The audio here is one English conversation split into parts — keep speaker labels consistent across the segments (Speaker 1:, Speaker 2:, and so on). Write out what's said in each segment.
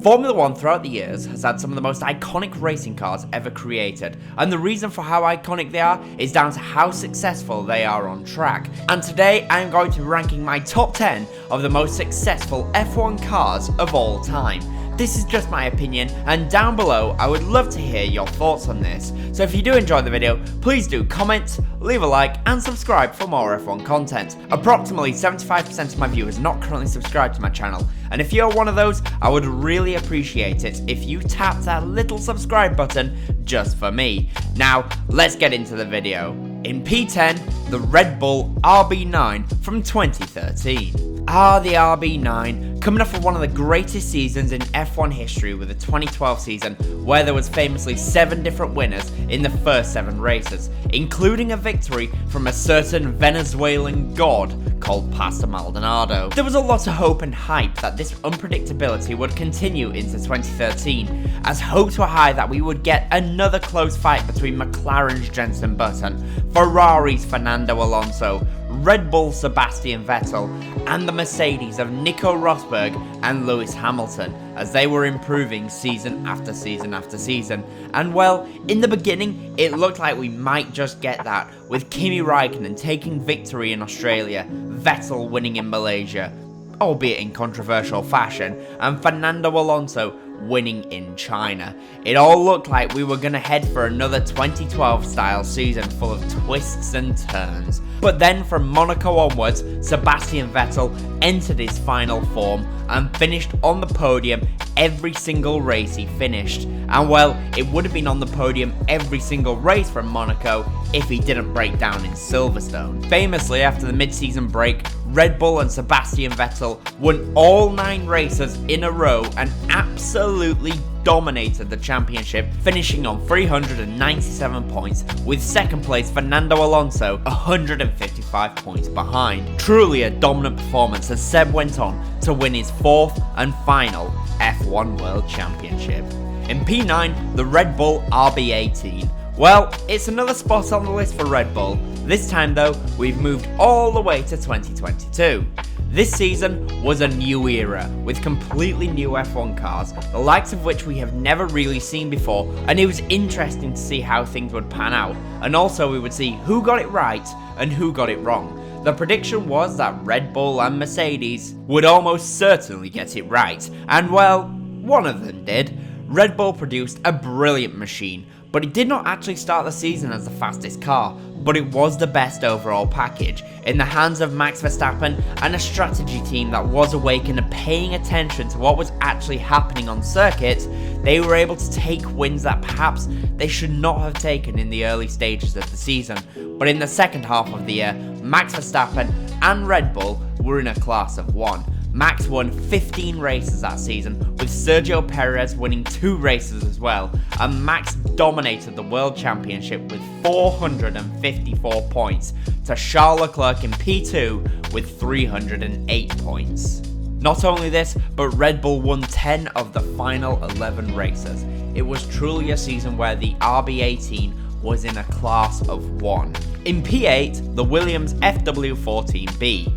Speaker 1: Formula 1 throughout the years has had some of the most iconic racing cars ever created, and the reason for how iconic they are is down to how successful they are on track. And today I am going to be ranking my top 10 of the most successful F1 cars of all time. This is just my opinion, and down below I would love to hear your thoughts on this. So if you do enjoy the video, please do comment, leave a like and subscribe for more F1 content. Approximately 75% of my viewers are not currently subscribed to my channel, and if you're one of those, I would really appreciate it if you tap that little subscribe button just for me. Now let's get into the video. In P10, the Red Bull RB9 from 2013. The RB9, coming off of one of the greatest seasons in F1 history with the 2012 season, where there was famously 7 different winners in the first 7 races, including a victory from a certain Venezuelan god called Pastor Maldonado. There was a lot of hope and hype that this unpredictability would continue into 2013, as hopes were high that we would get another close fight between McLaren's Jenson Button, Ferrari's Fernando Alonso, Red Bull Sebastian Vettel, and the Mercedes of Nico Rosberg and Lewis Hamilton, as they were improving season after season after season. And well, in the beginning it looked like we might just get that, with Kimi Raikkonen taking victory in Australia, Vettel winning in Malaysia, albeit in controversial fashion, and Fernando Alonso winning in China. It all looked like we were going to head for another 2012 style season full of twists and turns. But then from Monaco onwards, Sebastian Vettel entered his final form and finished on the podium every single race he finished. And well, it would have been on the podium every single race from Monaco if he didn't break down in Silverstone. Famously, after the mid-season break, Red Bull and Sebastian Vettel won all 9 races in a row and absolutely dominated the championship, finishing on 397 points, with second place Fernando Alonso 155 points behind. Truly a dominant performance as Seb went on to win his 4th and final F1 World Championship. In P9, the Red Bull RB18. Well, it's another spot on the list for Red Bull. This time though, we've moved all the way to 2022. This season was a new era, with completely new F1 cars, the likes of which we have never really seen before, and it was interesting to see how things would pan out, and also we would see who got it right and who got it wrong. The prediction was that Red Bull and Mercedes would almost certainly get it right, and well, one of them did. Red Bull produced a brilliant machine, but it did not actually start the season as the fastest car, but it was the best overall package. In the hands of Max Verstappen and a strategy team that was awake and paying attention to what was actually happening on circuit, they were able to take wins that perhaps they should not have taken in the early stages of the season. But in the second half of the year, Max Verstappen and Red Bull were in a class of one. Max won 15 races that season, with Sergio Perez winning 2 races as well, and Max dominated the World Championship with 454 points to Charles Leclerc in P2 with 308 points. Not only this, but Red Bull won 10 of the final 11 races. It was truly a season where the RB18 was in a class of one. In P8, the Williams FW14B.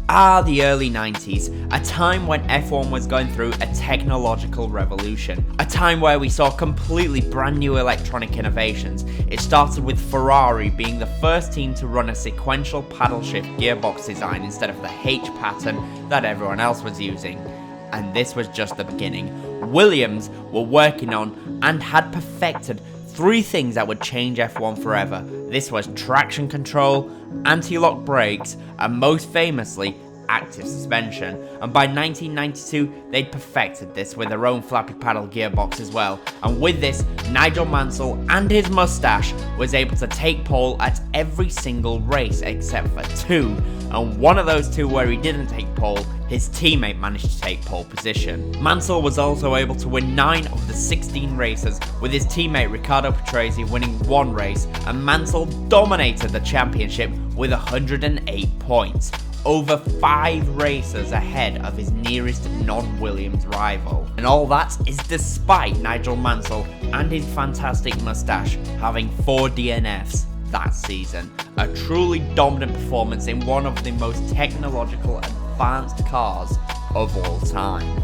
Speaker 1: The early 90s, a time when F1 was going through a technological revolution, a time where we saw completely brand new electronic innovations. It started with Ferrari being the first team to run a sequential paddle shift gearbox design instead of the H pattern that everyone else was using. And this was just the beginning. Williams were working on and had perfected 3 things that would change F1 forever. This was traction control, anti-lock brakes, and most famously, active suspension. And by 1992, they'd perfected this with their own flappy paddle gearbox as well. And with this, Nigel Mansell and his mustache was able to take pole at every single race except for 2. And one of those 2 where he didn't take pole, his teammate managed to take pole position. Mansell was also able to win 9 of the 16 races, with his teammate Riccardo Patrese winning 1 race, and Mansell dominated the championship with 108 points, over 5 races ahead of his nearest non-Williams rival. And all that is despite Nigel Mansell and his fantastic mustache having 4 DNFs that season. A truly dominant performance in one of the most technological advanced cars of all time.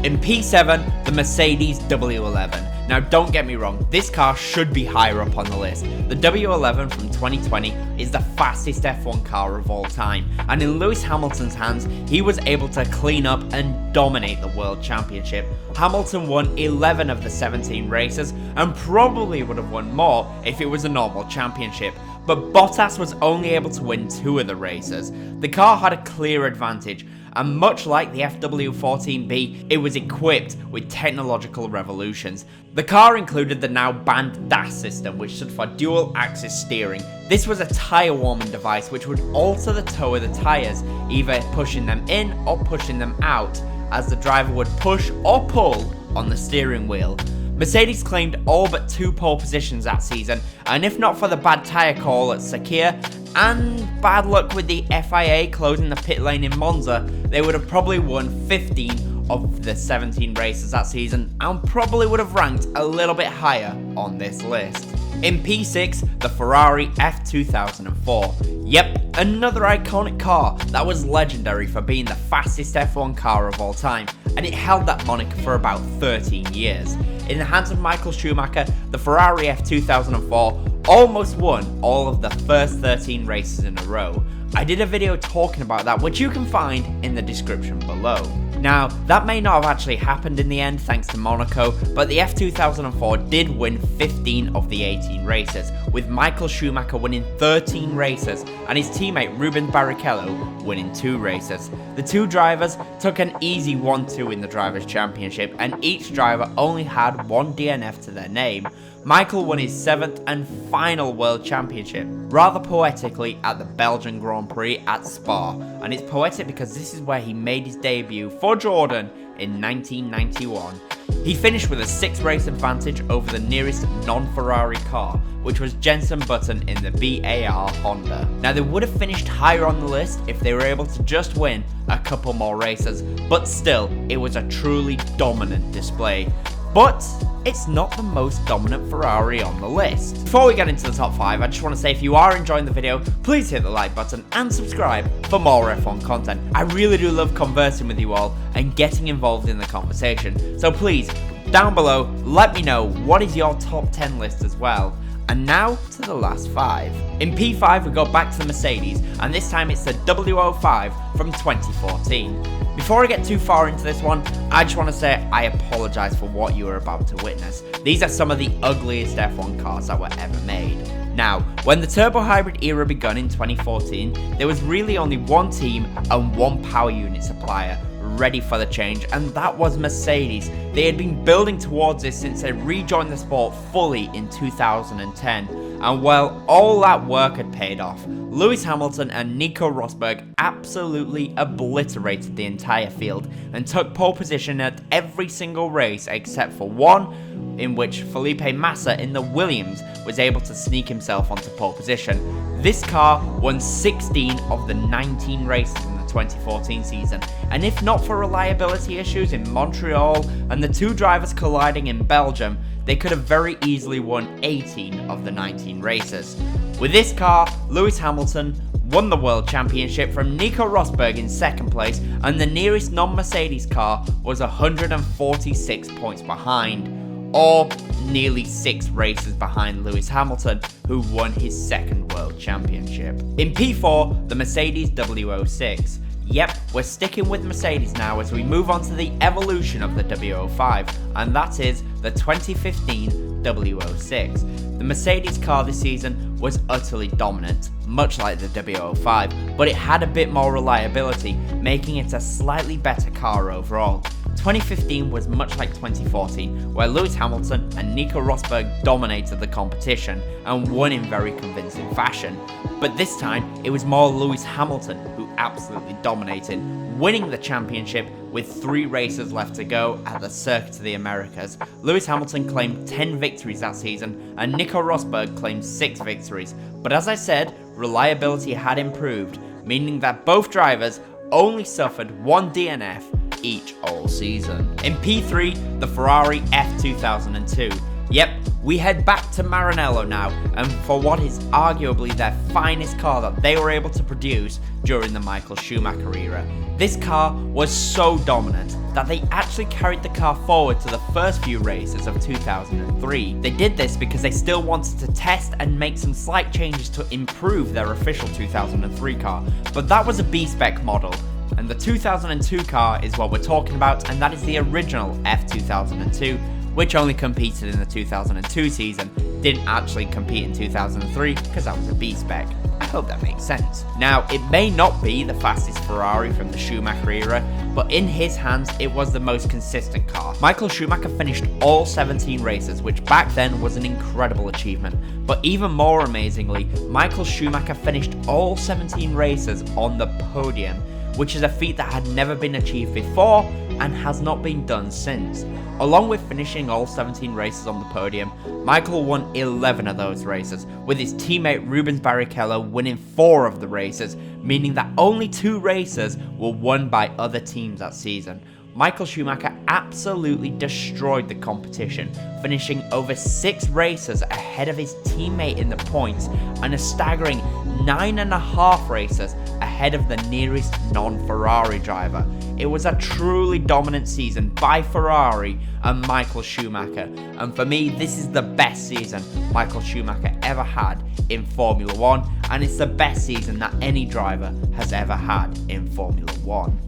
Speaker 1: In P7, the Mercedes W11. Now don't get me wrong, this car should be higher up on the list. The W11 from 2020 is the fastest F1 car of all time, and in Lewis Hamilton's hands, he was able to clean up and dominate the World Championship. Hamilton won 11 of the 17 races, and probably would have won more if it was a normal championship. But Bottas was only able to win 2 of the races. The car had a clear advantage, and much like the FW14B, it was equipped with technological revolutions. The car included the now banned DAS system, which stood for dual axis steering. This was a tyre warming device which would alter the toe of the tyres, either pushing them in or pushing them out, as the driver would push or pull on the steering wheel. Mercedes claimed all but 2 pole positions that season, and if not for the bad tyre call at Sakir and bad luck with the FIA closing the pit lane in Monza, they would have probably won 15 of the 17 races that season and probably would have ranked a little bit higher on this list. In P6, the Ferrari F2004. Yep, another iconic car that was legendary for being the fastest F1 car of all time, and it held that moniker for about 13 years. In the hands of Michael Schumacher, the Ferrari F2004 almost won all of the first 13 races in a row. I did a video talking about that, which you can find in the description below. Now, that may not have actually happened in the end thanks to Monaco, but the F2004 did win 15 of the 18 races, with Michael Schumacher winning 13 races and his teammate Rubens Barrichello winning 2 races. The 2 drivers took an easy 1-2 in the Drivers' Championship, and each driver only had 1 DNF to their name. Michael won his 7th and final World Championship, rather poetically at the Belgian Grand Prix at Spa, and it's poetic because this is where he made his debut for Jordan in 1991. He finished with a 6-race advantage over the nearest non-Ferrari car, which was Jenson Button in the BAR Honda. Now they would have finished higher on the list if they were able to just win a couple more races, but still, it was a truly dominant display. But it's not the most dominant Ferrari on the list. Before we get into the top 5, I just want to say if you are enjoying the video, please hit the like button and subscribe for more F1 content. I really do love conversing with you all and getting involved in the conversation. So please, down below, let me know what is your top 10 list as well. And now to the last 5. In P5 we go back to the Mercedes, and this time it's the W05 from 2014. Before I get too far into this one, I just want to say I apologise for what you are about to witness. These are some of the ugliest F1 cars that were ever made. Now, when the turbo hybrid era begun in 2014, there was really only one team and one power unit supplier ready for the change, and that was Mercedes. They had been building towards this since they rejoined the sport fully in 2010, and well, all that work had paid off. Lewis Hamilton and Nico Rosberg absolutely obliterated the entire field and took pole position at every single race except for one, in which Felipe Massa in the Williams was able to sneak himself onto pole position. This car won 16 of the 19 races in the 2014 season, and if not for reliability issues in Montreal and the 2 drivers colliding in Belgium, they could have very easily won 18 of the 19 races. With this car, Lewis Hamilton won the World Championship from Nico Rosberg in 2nd place, and the nearest non-Mercedes car was 146 points behind, or nearly 6 races behind Lewis Hamilton, who won his 2nd World Championship. In P4, the Mercedes W06. Yep, we're sticking with Mercedes now as we move on to the evolution of the W05, and that is the 2015 W06. The Mercedes car this season was utterly dominant, much like the W05, but it had a bit more reliability, making it a slightly better car overall. 2015 was much like 2014, where Lewis Hamilton and Nico Rosberg dominated the competition and won in very convincing fashion. But this time, it was more Lewis Hamilton who absolutely dominated, winning the championship with 3 races left to go at the Circuit of the Americas. Lewis Hamilton claimed 10 victories that season, and Nico Rosberg claimed 6 victories. But as I said, reliability had improved, meaning that both drivers only suffered 1 DNF each all season. In P3, the Ferrari F2002. Yep, we head back to Maranello now, and for what is arguably their finest car that they were able to produce during the Michael Schumacher era. This car was so dominant that they actually carried the car forward to the first few races of 2003. They did this because they still wanted to test and make some slight changes to improve their official 2003 car, but that was a B-spec model. And the 2002 car is what we're talking about, and that is the original F2002, which only competed in the 2002 season, didn't actually compete in 2003 because that was a B-spec. I hope that makes sense. Now, it may not be the fastest Ferrari from the Schumacher era, but in his hands, it was the most consistent car. Michael Schumacher finished all 17 races, which back then was an incredible achievement. But even more amazingly, Michael Schumacher finished all 17 races on the podium, which is a feat that had never been achieved before and has not been done since. Along with finishing all 17 races on the podium, Michael won 11 of those races, with his teammate Rubens Barrichello winning 4 of the races, meaning that only 2 races were won by other teams that season. Michael Schumacher absolutely destroyed the competition, finishing over 6 races ahead of his teammate in the points and a staggering 9.5 races ahead of the nearest non-Ferrari driver. It was a truly dominant season by Ferrari and Michael Schumacher, and for me this is the best season Michael Schumacher ever had in Formula 1, and it's the best season that any driver has ever had in Formula 1.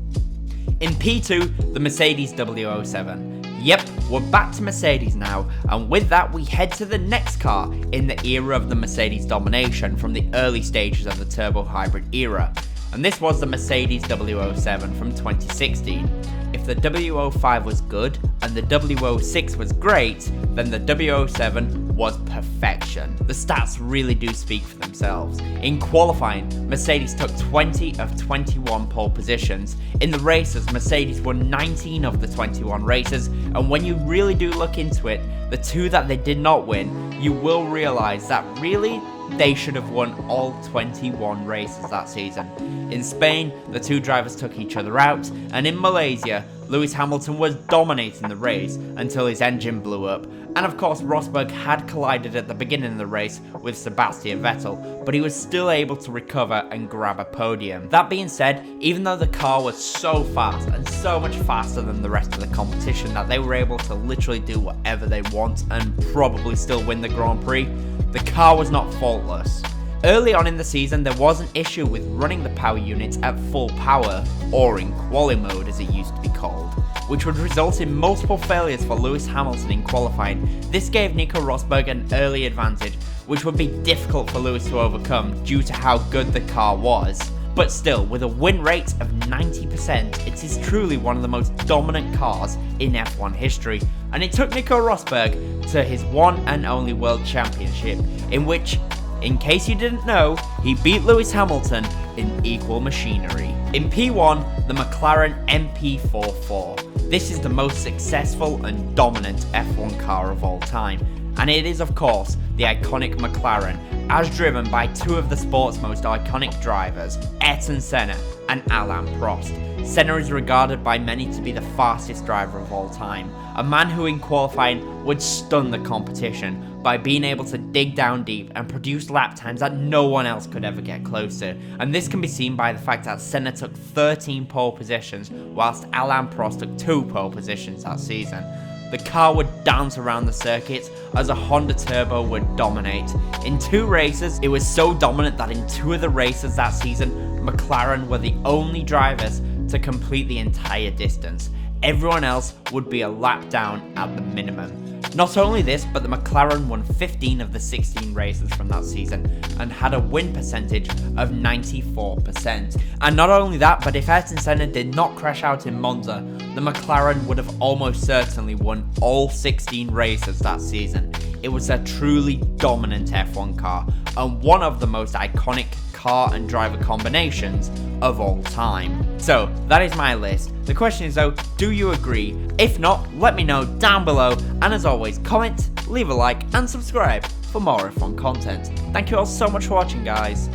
Speaker 1: In P2, the Mercedes W07. Yep, we're back to Mercedes now, and with that we head to the next car in the era of the Mercedes domination from the early stages of the turbo hybrid era. And this was the Mercedes W07 from 2016. If the W05 was good and the W06 was great, then the W07 was perfection. The stats really do speak for themselves. In qualifying, Mercedes took 20 of 21 pole positions. In the races, Mercedes won 19 of the 21 races, and when you really do look into it, the 2 that they did not win, you will realize that really they should have won all 21 races that season. In Spain, the 2 drivers took each other out, and in Malaysia, Lewis Hamilton was dominating the race until his engine blew up. And of course, Rosberg had collided at the beginning of the race with Sebastian Vettel, but he was still able to recover and grab a podium. That being said, even though the car was so fast and so much faster than the rest of the competition that they were able to literally do whatever they want and probably still win the Grand Prix, the car was not faultless. Early on in the season, there was an issue with running the power units at full power, or in quali mode as it used to be called, which would result in multiple failures for Lewis Hamilton in qualifying. This gave Nico Rosberg an early advantage, which would be difficult for Lewis to overcome due to how good the car was. But still, with a win rate of 90%, it is truly one of the most dominant cars in F1 history, and it took Nico Rosberg to his one and only World Championship, in which, in case you didn't know, he beat Lewis Hamilton in equal machinery. In P1, the McLaren MP44. This is the most successful and dominant F1 car of all time, and it is of course the iconic McLaren, as driven by 2 of the sport's most iconic drivers, Ayrton Senna and Alain Prost. Senna is regarded by many to be the fastest driver of all time, a man who in qualifying would stun the competition by being able to dig down deep and produce lap times that no one else could ever get close to. And this can be seen by the fact that Senna took 13 pole positions, whilst Alain Prost took 2 pole positions that season. The car would dance around the circuit as a Honda Turbo would dominate. In 2 races, it was so dominant that in 2 of the races that season, McLaren were the only drivers to complete the entire distance. Everyone else would be a lap down at the minimum. Not only this, but the McLaren won 15 of the 16 races from that season and had a win percentage of 94%. And not only that, but if Ayrton Senna did not crash out in Monza, the McLaren would have almost certainly won all 16 races that season. It was a truly dominant F1 car and one of the most iconic car and driver combinations of all time. So that is my list. The question is though, do you agree? If not, let me know down below, and as always, comment, leave a like and subscribe for more F1 content. Thank you all so much for watching, guys.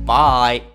Speaker 1: Bye.